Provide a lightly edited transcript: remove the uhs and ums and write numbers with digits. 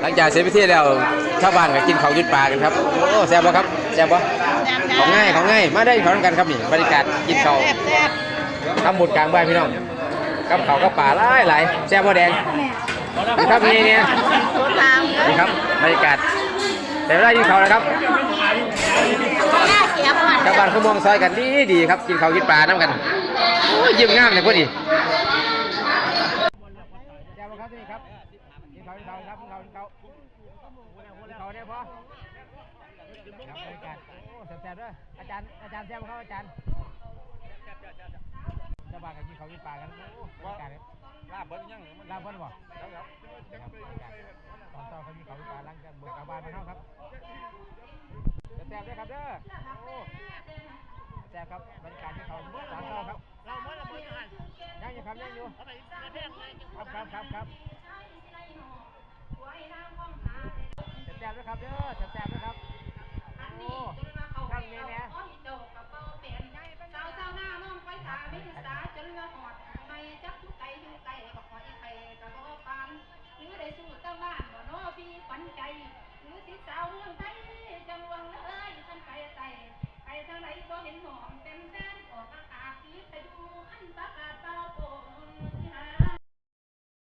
หลังจากเสร็จพิธีแล้วชาวบ้านก็กินข้าวยุดปลากันครับโอ้แซ่บบ่ครับแซ่บบ่ของง่ายของง่ายมาได้ขอกันครับนี่บรรยากาศกินข้าวทำหมุดกลางบ้านพี่น้องกับข้าวกับปลาหลายแซ่บบ่แดงนี่ครับนี่เนี่ยนี่ครับบรรยากาศแต่เวลากินข้าวนะครับชาวบ้านเขามองซอยกันดีครับกินข้าวกินปลาน้ำกันโอ้ยิ้มงามเลยพอดีแซ่บบ่ครับนี่ครับกินข้าวครับกินข้าวเนี่ยพอบรรยากาศโอ้แซ่บๆด้วยอาจารย์แซ่บครับอาจารย์ชาวบ้านก็กินข้าวกินปลากันโอ้บรรยากาศลาบเบิ้ลยังลาบเบิ้ลบ่ตอนเช้าเขามีข้าวกินปลาล้างกันเบิกกลับบ้านมาเท่าครับแซ่บด้วยครับเด้อโอ้แซ่บครับบรรยากาศที่เขาตอนเช้าครับเราเมื่อเราเมื่อยังอยู่ครับยังอยู่ครับแซ่บด้วยครับเด้อแซ่บด้วยครับโอ้ทำนี้เนี่ยสาวหน้าน้องไปสาไม่ศึกษาจนเลือดหอดไม่จับทุกไก่อยู่ไก่ก็ขออีไข่กระโดดปานหรือได้สู้ตั้งบ้านบ่โนพี่ฝันใจหรือสิสาวเมืองไทยจังหวังเลยฉันไปไต่ไปทางไหนก็เห็นหมอ